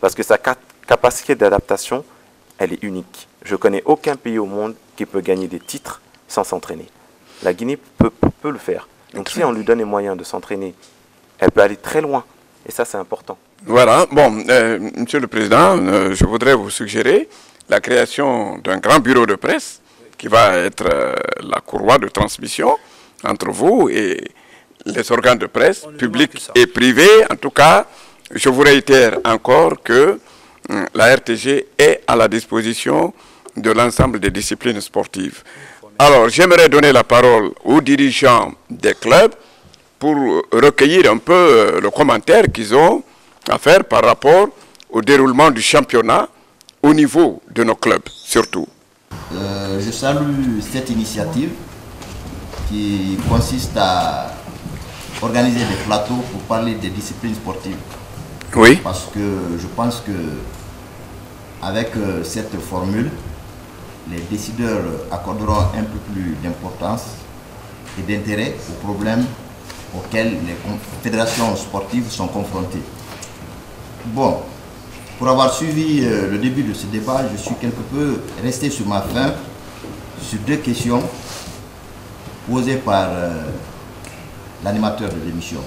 Parce que sa capacité d'adaptation, elle est unique. Je connais aucun pays au monde qui peut gagner des titres sans s'entraîner. La Guinée peut le faire. Donc si on lui donne les moyens de s'entraîner, elle peut aller très loin. Et ça, c'est important. Voilà. Bon, Monsieur le Président, je voudrais vous suggérer la création d'un grand bureau de presse qui va être la courroie de transmission entre vous et les organes de presse, publics et privés. En tout cas, je vous réitère encore que la RTG est à la disposition de l'ensemble des disciplines sportives. Alors, j'aimerais donner la parole aux dirigeants des clubs pour recueillir un peu le commentaire qu'ils ont à faire par rapport au déroulement du championnat au niveau de nos clubs, surtout. Je salue cette initiative qui consiste à organiser des plateaux pour parler des disciplines sportives. Oui. Parce que je pense que avec cette formule, les décideurs accorderont un peu plus d'importance et d'intérêt aux problèmes auxquels les fédérations sportives sont confrontées. Bon, pour avoir suivi le début de ce débat, je suis quelque peu resté sur ma faim sur deux questions posées par l'animateur de l'émission.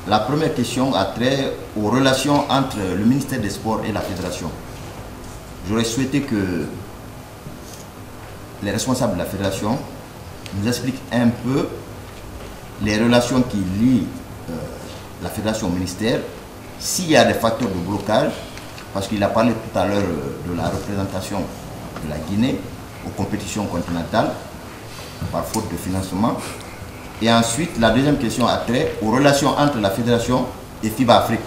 La première question a trait aux relations entre le ministère des Sports et la fédération. J'aurais souhaité que les responsables de la fédération nous expliquent un peu les relations qui lient la fédération au ministère, s'il y a des facteurs de blocage, parce qu'il a parlé tout à l'heure de la représentation de la Guinée aux compétitions continentales par faute de financement. Et ensuite, la deuxième question a trait aux relations entre la fédération et FIBA Afrique.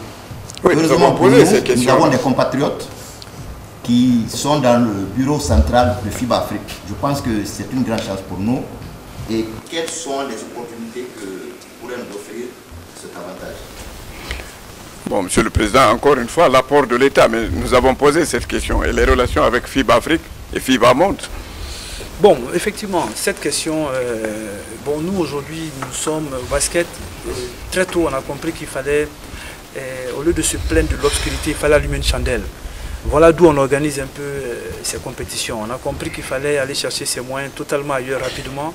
Oui, heureusement pour nous avons des compatriotes qui sont dans le bureau central de FIBA Afrique. Je pense que c'est une grande chance pour nous. Et quelles sont les opportunités que pourrait nous offrir cet avantage? Bon, Monsieur le Président, encore une fois, l'apport de l'État, mais nous avons posé cette question, et les relations avec FIBA Afrique et FIBA Monde. Bon, effectivement, cette question, bon, nous aujourd'hui, nous sommes au basket, très tôt on a compris qu'il fallait, au lieu de se plaindre de l'obscurité, il fallait allumer une chandelle. Voilà d'où on organise un peu ces compétitions. On a compris qu'il fallait aller chercher ces moyens totalement ailleurs rapidement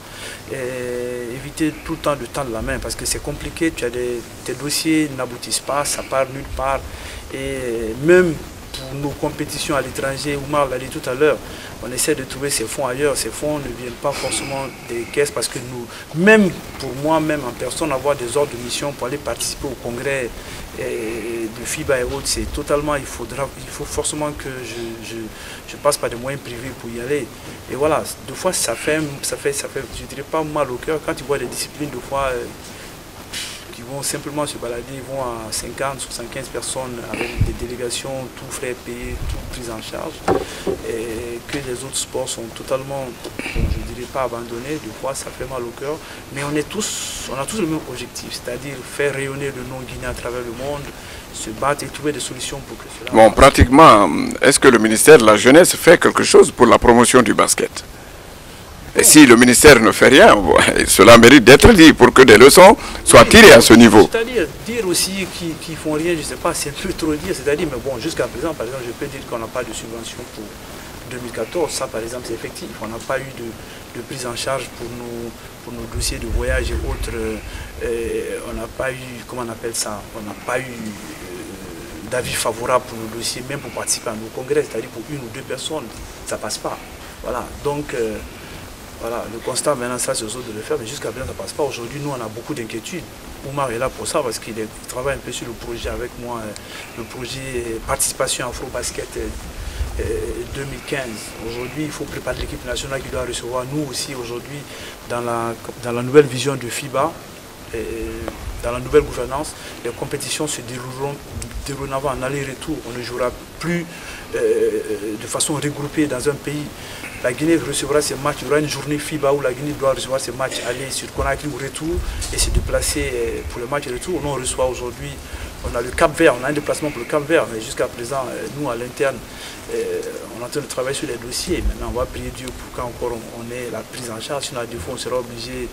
et éviter tout le temps de tendre la main parce que c'est compliqué, tes dossiers n'aboutissent pas, ça part nulle part. Et même pour nos compétitions à l'étranger, Oumar l'a dit tout à l'heure, on essaie de trouver ces fonds ailleurs. Ces fonds ne viennent pas forcément des caisses parce que nous, même pour moi, même en personne, avoir des ordres de mission pour aller participer au congrès de FIBA et autres, c'est totalement, il faut forcément que je passe par des moyens privés pour y aller. Et voilà, deux fois ça fait, je dirais pas mal au cœur quand tu vois des disciplines, deux fois qui vont simplement se balader, ils vont à 50, 75 personnes avec des délégations, tout frais payés, tout pris en charge, et que les autres sports sont totalement, je ne dirais pas abandonnés, des fois ça fait mal au cœur, mais on a tous le même objectif, c'est-à-dire faire rayonner le nom guinéen à travers le monde, se battre et trouver des solutions pour que cela... Bon, pratiquement, est-ce que le ministère de la Jeunesse fait quelque chose pour la promotion du basket ? Et si le ministère ne fait rien, cela mérite d'être dit pour que des leçons soient tirées à ce niveau. C'est-à-dire, dire aussi qu'ils ne font rien, je ne sais pas, c'est un peu trop dire. C'est-à-dire, mais bon, jusqu'à présent, par exemple, je peux dire qu'on n'a pas de subvention pour 2014. Ça, par exemple, c'est effectif. On n'a pas eu de prise en charge pour nos dossiers de voyage et autres. On n'a pas eu, comment on appelle ça, on n'a pas eu d'avis favorable pour nos dossiers, même pour participer à nos congrès. C'est-à-dire, pour une ou deux personnes, ça ne passe pas. Voilà, donc... Voilà, le constat maintenant, ça c'est aux autres de le faire, mais jusqu'à présent ça ne passe pas. Aujourd'hui, nous on a beaucoup d'inquiétudes. Oumar est là pour ça parce qu'il travaille un peu sur le projet avec moi, le projet participation Afro-Basket 2015. Aujourd'hui, il faut préparer l'équipe nationale qui doit recevoir nous aussi aujourd'hui dans la nouvelle vision de FIBA. Dans la nouvelle gouvernance, les compétitions se dérouleront dorénavant en aller-retour. On ne jouera plus de façon regroupée dans un pays. La Guinée recevra ses matchs, il y aura une journée FIBA où la Guinée doit recevoir ses matchs aller sur Conakry au retour et se déplacer pour le match retour. Nous on reçoit aujourd'hui On a le Cap Vert, on a un déplacement pour le Cap Vert, mais jusqu'à présent, nous à l'interne, on est en train de travailler sur les dossiers. Maintenant, on va prier Dieu pour quand encore on ait la prise en charge. Sinon, à défaut, on sera obligé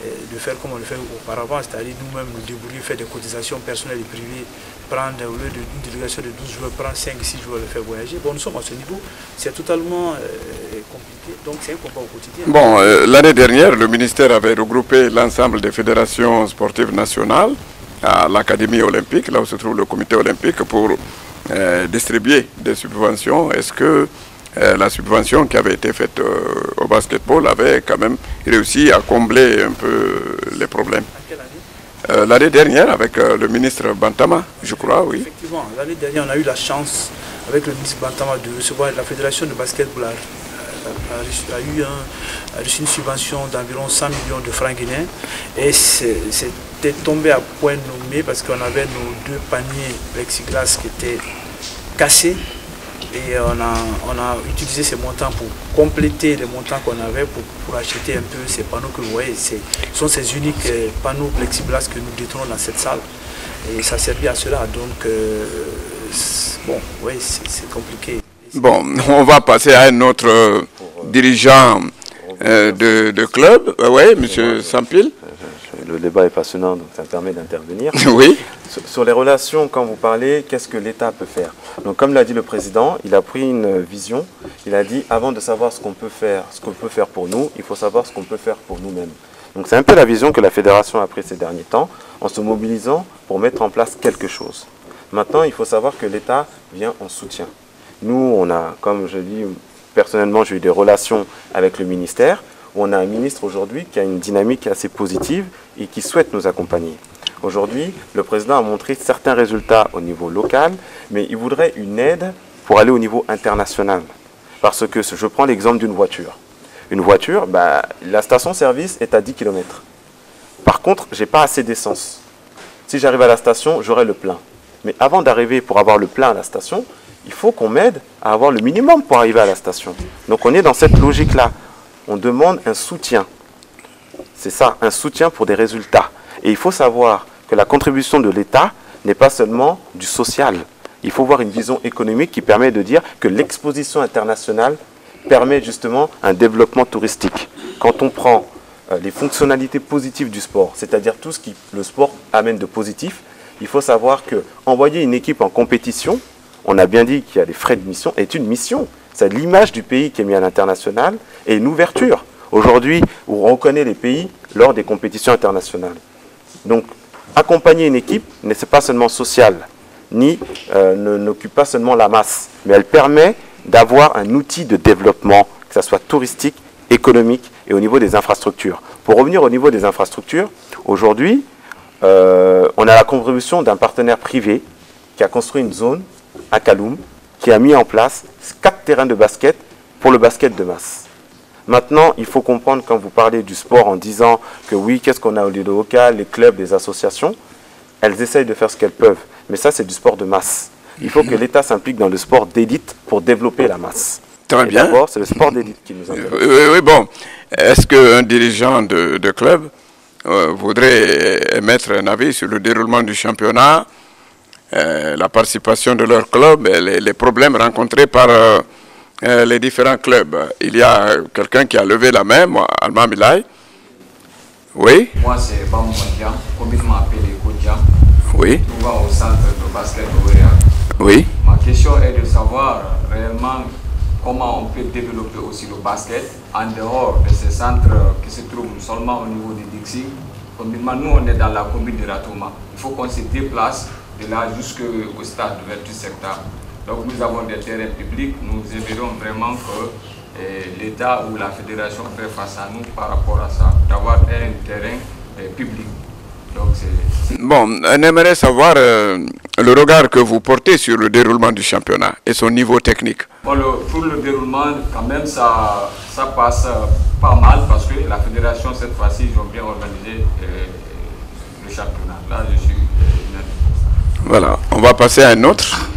de faire comme on le fait auparavant, c'est-à-dire nous-mêmes nous débrouiller, faire des cotisations personnelles et privées, prendre au lieu d'une délégation de 12 joueurs, prendre 5-6 joueurs, le faire voyager. Bon, nous sommes à ce niveau, c'est totalement compliqué, donc c'est un combat au quotidien. Bon, l'année dernière, le ministère avait regroupé l'ensemble des fédérations sportives nationales à l'Académie olympique, là où se trouve le comité olympique, pour distribuer des subventions. Est-ce que la subvention qui avait été faite au basketball avait quand même réussi à combler un peu les problèmes? À quelle année? L'année dernière, avec le ministre Bantama, je crois, oui. Effectivement, l'année dernière, on a eu la chance, avec le ministre Bantama, de recevoir la fédération de basketball a reçu une subvention d'environ 100 millions de francs guinéens et c'était tombé à point nommé parce qu'on avait nos 2 paniers plexiglas qui étaient cassés et on a utilisé ces montants pour compléter les montants qu'on avait pour acheter un peu ces panneaux que vous voyez. Ce sont ces uniques panneaux plexiglas que nous détenons dans cette salle et ça servait à cela, donc bon, oui, c'est compliqué. Bon, on va passer à un autre dirigeant de club. Oui, M. Sampil. Le débat est passionnant, donc ça me permet d'intervenir. Oui. Sur les relations, quand vous parlez, qu'est-ce que l'État peut faire? Donc, comme l'a dit le président, il a pris une vision. Il a dit, avant de savoir ce qu'on peut faire pour nous, il faut savoir ce qu'on peut faire pour nous-mêmes. Donc, c'est un peu la vision que la fédération a prise ces derniers temps, en se mobilisant pour mettre en place quelque chose. Maintenant, il faut savoir que l'État vient en soutien. Nous, on a, comme je dis, personnellement, j'ai eu des relations avec le ministère, où on a un ministre aujourd'hui qui a une dynamique assez positive et qui souhaite nous accompagner. Aujourd'hui, le président a montré certains résultats au niveau local, mais il voudrait une aide pour aller au niveau international. Parce que je prends l'exemple d'une voiture. Une voiture, la station-service est à 10 km. Par contre, je n'ai pas assez d'essence. Si j'arrive à la station, j'aurai le plein. Mais avant d'arriver pour avoir le plein à la station, il faut qu'on m'aide à avoir le minimum pour arriver à la station. Donc on est dans cette logique-là. On demande un soutien. C'est ça, un soutien pour des résultats. Et il faut savoir que la contribution de l'État n'est pas seulement du social. Il faut voir une vision économique qui permet de dire que l'exposition internationale permet justement un développement touristique. Quand on prend les fonctionnalités positives du sport, c'est-à-dire tout ce qui le sport amène de positif, il faut savoir que envoyer une équipe en compétition, on a bien dit qu'il y a des frais de mission, est une mission. C'est l'image du pays qui est mise à l'international et une ouverture. Aujourd'hui, on reconnaît les pays lors des compétitions internationales. Donc, accompagner une équipe n'est pas seulement social, ni n'occupe pas seulement la masse, mais elle permet d'avoir un outil de développement, que ce soit touristique, économique et au niveau des infrastructures. Pour revenir au niveau des infrastructures, aujourd'hui, on a la contribution d'un partenaire privé qui a construit une zone à Kaloum, qui a mis en place 4 terrains de basket pour le basket de masse. Maintenant, il faut comprendre quand vous parlez du sport en disant que oui, qu'est-ce qu'on a au niveau local, les clubs, les associations, elles essayent de faire ce qu'elles peuvent. Mais ça, c'est du sport de masse. Il faut que l'État s'implique dans le sport d'élite pour développer la masse. Très bien. D'abord, c'est le sport d'élite qui nous intéresse. Oui, bon. Est-ce qu'un dirigeant de club voudrait émettre un avis sur le déroulement du championnat, la participation de leur club, les problèmes rencontrés par les différents clubs? Il y a quelqu'un qui a levé la main, moi, Alma Milay. Oui. Moi, c'est Bam Mondian, communément appelé Kodja. Oui. Trouvant au centre de basket Ouéa. Oui. Ma question est de savoir réellement comment on peut développer aussi le basket en dehors de ces centres qui se trouvent seulement au niveau de Dixie. Communément, nous, on est dans la commune de Ratouma. Il faut qu'on se déplace de là jusqu'au stade de 28 hectares. Donc nous avons des terrains publics, nous espérons vraiment que l'État ou la fédération fait face à nous par rapport à ça, d'avoir un terrain public. Donc bon, on aimerait savoir le regard que vous portez sur le déroulement du championnat et son niveau technique. Bon, pour le déroulement, quand même, ça passe pas mal parce que la fédération, cette fois-ci, ils ont bien organisé le championnat. Là, je suis voilà, on va passer à un autre.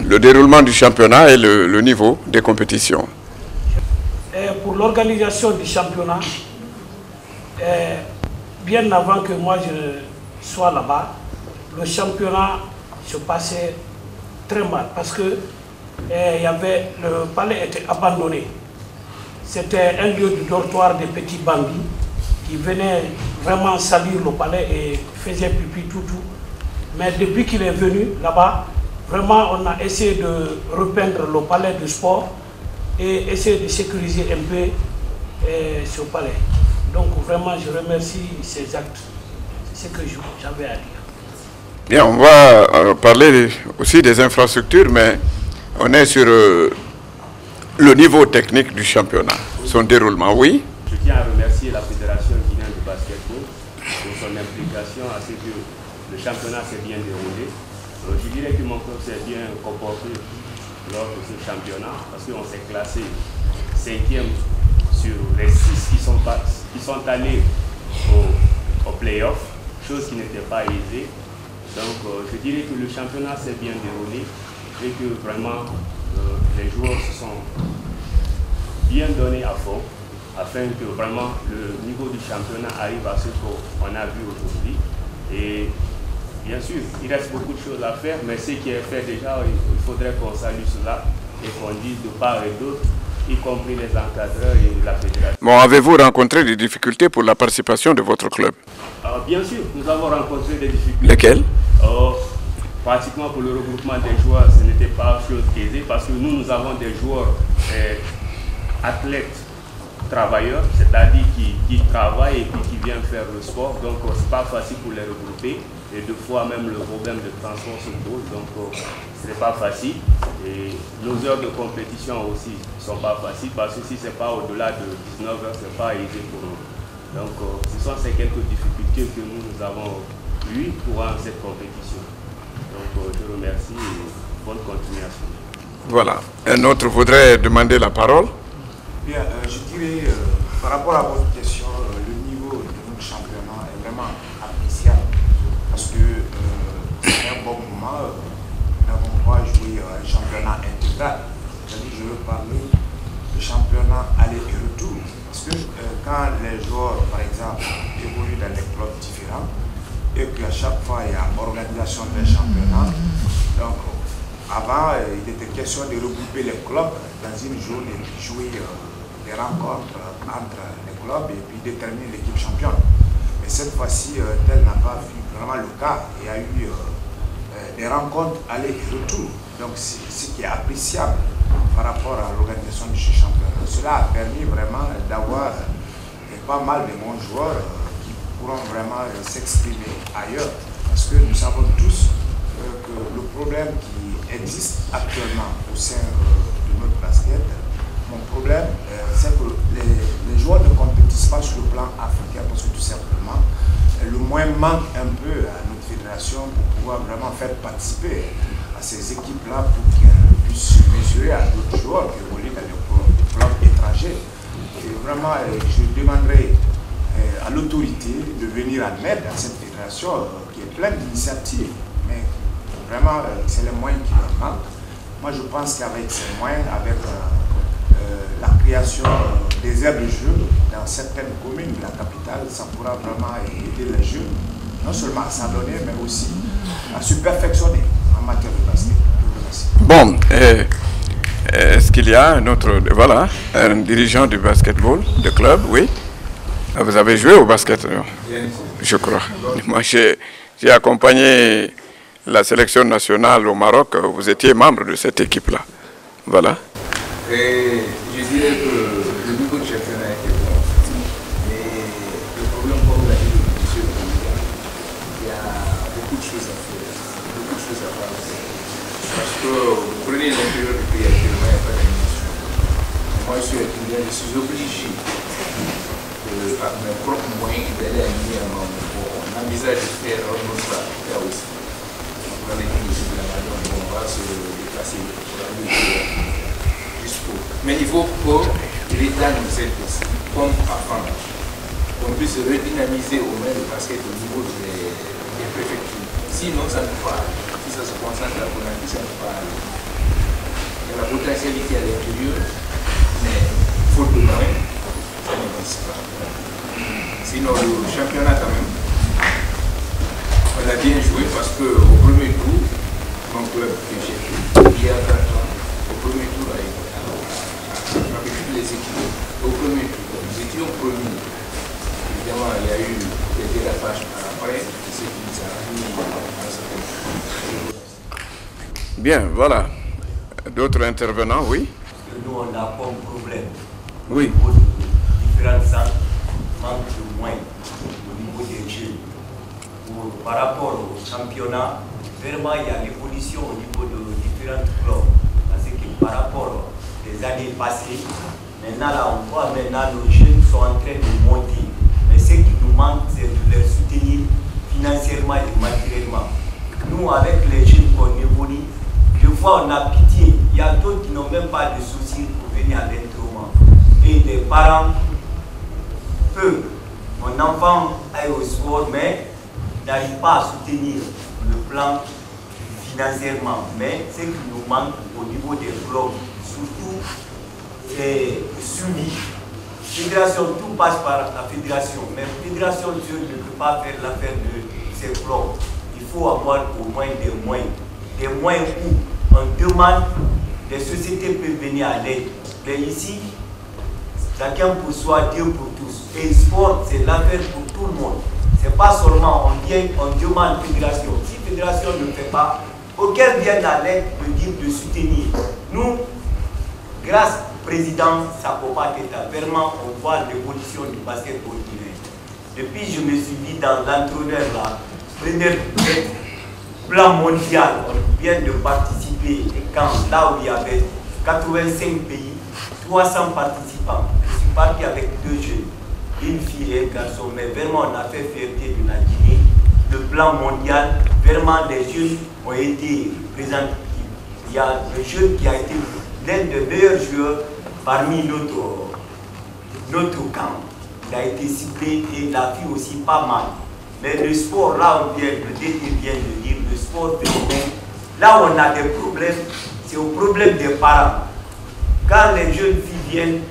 Le déroulement du championnat et le niveau des compétitions. Pour l'organisation du championnat, bien avant que moi je sois là-bas, le championnat se passait très mal parce que le palais était abandonné. C'était un lieu de dortoir des petits bandits qui venaient vraiment salir le palais et faisaient pipi tout. Mais depuis qu'il est venu là-bas, vraiment on a essayé de repeindre le palais du sport et essayer de sécuriser un peu ce palais. Donc vraiment je remercie ces actes. C'est ce que j'avais à dire. Bien, on va parler aussi des infrastructures, mais on est sur le niveau technique du championnat, son déroulement, oui. Je tiens à remercier la Fédération guinéenne de basketball pour son implication à ce que le championnat s'est bien déroulé. Je dirais que mon club s'est bien comporté lors de ce championnat parce qu'on s'est classé 5e sur les 6 qui sont allés au play-off, chose qui n'était pas aisée. Donc je dirais que le championnat s'est bien déroulé et que vraiment les joueurs se sont bien donnés à fond afin que vraiment le niveau du championnat arrive à ce qu'on a vu aujourd'hui. Et bien sûr, il reste beaucoup de choses à faire, mais ce qui est fait déjà, il faudrait qu'on salue cela et qu'on dise de part et d'autre, y compris les encadreurs et la fédération. Bon, avez-vous rencontré des difficultés pour la participation de votre club? Bien sûr, nous avons rencontré des difficultés. Lesquelles? Pratiquement pour le regroupement des joueurs, ce n'était pas chose aisée parce que nous avons des joueurs athlètes, travailleurs, c'est-à-dire qui travaillent et puis qui viennent faire le sport. Donc, ce n'est pas facile pour les regrouper. Et deux fois, même le problème de transport se pose. Donc, ce n'est pas facile. Et nos heures de compétition aussi ne sont pas faciles parce que si ce n'est pas au-delà de 19 heures, ce n'est pas aisé pour nous. Donc, ce sont ces quelques difficultés que nous avons eues pour cette compétition. Donc, je remercie et bonne continuation. Voilà. Un autre voudrait demander la parole. Bien, je dirais, par rapport à votre question, le niveau de notre championnat est vraiment appréciable parce que c'est un bon moment, nous n'avons pas joué un championnat intégral. C'est-à-dire, je veux parler de championnat aller et retour. Parce que quand les joueurs, par exemple, évoluent dans des clubs différents et qu'à chaque fois il y a organisation d'un championnat, donc avant il était question de regrouper les clubs dans une journée, jouer des rencontres entre les clubs et puis déterminer l'équipe championne. Mais cette fois-ci, tel n'a pas vu vraiment le cas. Il y a eu des rencontres aller et retour. Donc ce qui est appréciable par rapport à l'organisation de ce championnat. Cela a permis vraiment d'avoir pas mal de bons joueurs qui pourront vraiment s'exprimer ailleurs. Parce que nous savons tous que le problème qui existe actuellement au sein de notre basket, mon problème, c'est que les joueurs ne compétissent pas sur le plan africain parce que tout simplement, le moyen manque un peu à notre fédération pour pouvoir vraiment faire participer à ces équipes-là pour qu'elles puissent se mesurer à d'autres joueurs qui évoluent dans les clubs étrangers. Et vraiment, je demanderai à l'autorité de venir en aide à cette fédération qui est pleine d'initiatives, mais vraiment, c'est les moyens qui leur manquent. Moi, je pense qu'avec ces moyens, avec la création des aires de jeu dans certaines communes de la capitale, ça pourra vraiment aider les jeunes, non seulement à s'adonner, mais aussi à se perfectionner en matière de basket. Bon, est-ce qu'il y a un autre, voilà, un dirigeant du basketball, de club, oui? Vous avez joué au basket, je crois. Moi, j'ai accompagné la sélection nationale au Maroc. Vous étiez membre de cette équipe-là. Voilà. Et je dirais que le niveau de championnat était bon. Mais le problème, comme l'a dit M. le Président, il y a beaucoup de choses à faire. Beaucoup de choses à faire. Parce que vous prenez l'intérieur du pays actuellement, il n'y a pas d'administration. Moi, je suis étudiant, je suis obligé, par mes propres moyens, d'aller à Niamey. On envisage de faire un autre là aussi. On prend l'équipe de la Madone, on va se déplacer pour aller mais il faut que l'État nous aide aussi, comme avant, qu'on puisse redynamiser au moins le basket au niveau des préfectures. Sinon, ça ne peut pas aller. Si ça se concentre à Conakry, ça ne peut pas aller. Il y a la potentialité à l'intérieur, mais faute de moyens, ça n'existe pas. Sinon, le championnat quand même, moi on a bien joué parce qu'au premier tour, mon club que j'ai fait, il y a 20 ans, au premier tour, avec toutes les équipes, au premier tour, nous étions premiers. Évidemment, il y a eu des dérapages par après, ce qui nous a mis dans certaines. Bien, voilà. D'autres intervenants, oui. Nous, on a comme problème. Oui. Au niveau de différents centres, manque de moyens au niveau des jeunes. Par rapport au championnat, vraiment, il y a l'évolution au niveau de différents clubs. Parce que par rapport aux années passées, maintenant, là, on voit maintenant nos jeunes sont en train de monter. Mais ce qui nous manque, c'est de les soutenir financièrement et matériellement. Nous, avec les jeunes qu'on évolue, des fois, on a pitié. Il y a d'autres qui n'ont même pas de soucis pour venir à l'entraînement. Et les parents peuvent, mon enfant aille au sport, mais n'arrive pas à soutenir le plan financièrement. Mais ce qui nous manque au niveau des clubs, surtout, c'est suivi. Fédération, tout passe par la fédération. Mais la fédération ne peut pas faire l'affaire de ces clubs. Il faut avoir au moins des moyens. Des moyens où on demande, les sociétés peuvent venir à l'aide. Mais ici, chacun pour soi, Dieu pour tous. Et le sport, c'est l'affaire pour tout le monde. Ce n'est pas seulement on vient, on demande fédération. Si la fédération ne fait pas, aucun vient à l'aide de dire de soutenir. Nous, grâce au président Sapopa Keita, vraiment, on voit l'évolution du basketball guinéen. Depuis, je me suis dit dans l'entraîneur là, premier plan mondial, on vient de participer. Et quand là où il y avait 85 pays, 300 participants, je suis parti avec 2 jeunes, une fille et un garçon, mais vraiment on a fait fierté de la Guinée. Le plan mondial, vraiment les jeunes ont été présents. Il y a un jeune qui a été l'un des meilleurs joueurs parmi notre camp. Il a été ciblé et la fille aussi pas mal. Mais le sport, là on vient, le DT vient de dire, le sport féminin, là où on a des problèmes, c'est au problème des parents. Quand les jeunes filles viennent,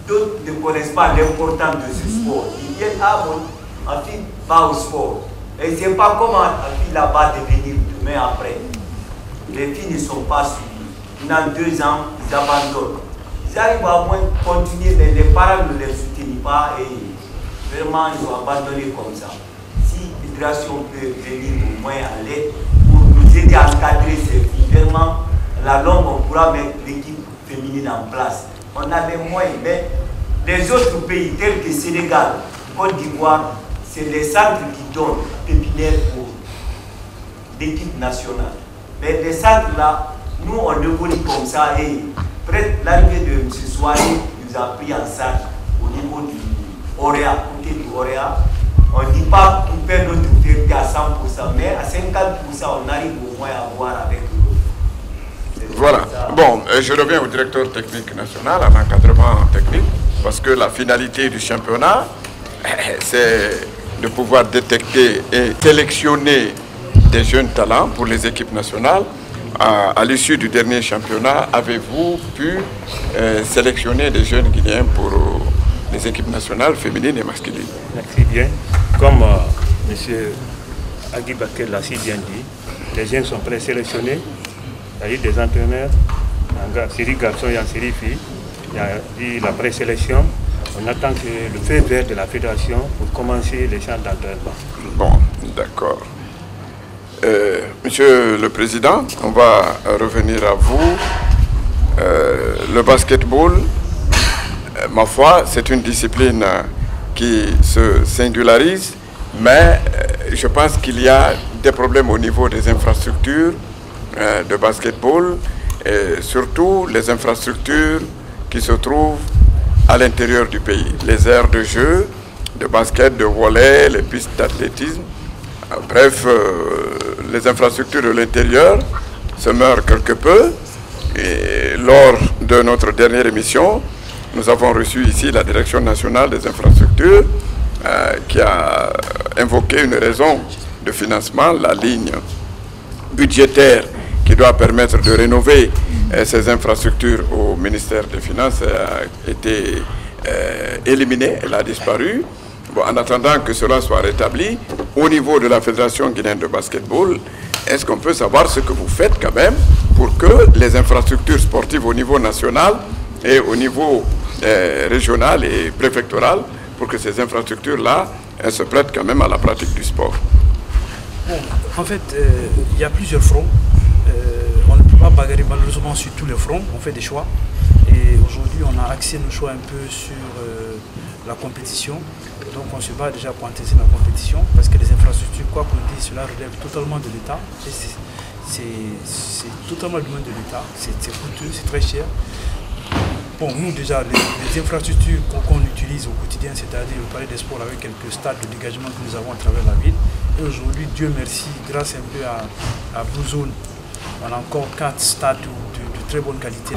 d'autres ne connaissent pas l'importance de ce sport. Ils viennent, ah bon, ma fille va au sport. Et c'est pas comment la fille là-bas devenir demain après. Les filles ne sont pas suivies. Dans 2 ans, ils abandonnent. Ils arrivent à moins continuer, mais les parents ne les soutiennent pas et vraiment ils ont abandonné comme ça. Si la fédération peut venir au moins à l'aide pour nous aider à encadrer ces filles, vraiment, à la longue, on pourra mettre l'équipe féminine en place. On a des moyens, mais les autres pays tels que Sénégal, Côte d'Ivoire, c'est les centres qui donnent pépinière pour l'équipe nationale. Mais les centres là, nous on évolue comme ça et peut-être l'arrivée de M. Soiré nous a pris en charge au niveau du Orea, côté du Orea. On ne dit pas qu'on perd notre vérité à 100%, mais à 50%, on arrive au moins à voir avec eux. Voilà. Bon, je reviens au directeur technique national, à l'encadrement technique, parce que la finalité du championnat, c'est de pouvoir détecter et sélectionner des jeunes talents pour les équipes nationales. À l'issue du dernier championnat, avez-vous pu sélectionner des jeunes Guinéens pour les équipes nationales féminines et masculines? Merci bien. Comme M. Agui Bakel l'a si bien dit, les jeunes sont présélectionnés. Il y a eu des entraîneurs, en série garçons et en série filles. Il y a eu la présélection. On attend que le feu vert de la fédération pour commencer les champs d'entraînement. Bon, d'accord. Monsieur le Président, on va revenir à vous. Le basketball, ma foi, c'est une discipline qui se singularise, mais je pense qu'il y a des problèmes au niveau des infrastructures de basketball, et surtout les infrastructures qui se trouvent à l'intérieur du pays. Les aires de jeu, de basket, de volley, les pistes d'athlétisme. Bref, les infrastructures de l'intérieur se meurent quelque peu. Et lors de notre dernière émission, nous avons reçu ici la Direction nationale des infrastructures qui a invoqué une raison de financement, la ligne budgétaire qui doit permettre de rénover ces infrastructures au ministère des Finances a été éliminée, elle a disparu. Bon, en attendant que cela soit rétabli, au niveau de la Fédération guinéenne de basketball, est-ce qu'on peut savoir ce que vous faites quand même pour que les infrastructures sportives au niveau national et au niveau régional et préfectoral, pour que ces infrastructures-là, elles se prêtent quand même à la pratique du sport? Bon, en fait, il y a plusieurs fronts. On ne peut pas bagarrer malheureusement sur tous les fronts, on fait des choix. Et aujourd'hui, on a axé nos choix un peu sur la compétition. Donc on se bat déjà pour intégrer la compétition, parce que les infrastructures, quoi qu'on dise, cela relève totalement de l'État. C'est totalement le domaine de l'État, c'est coûteux, c'est très cher. Bon, nous déjà, les infrastructures qu'on utilise au quotidien, c'est-à-dire le palais des sports avec quelques stades de dégagement que nous avons à travers la ville. Et aujourd'hui, Dieu merci, grâce un peu à Blue Zone, on a encore 4 stades de très bonne qualité.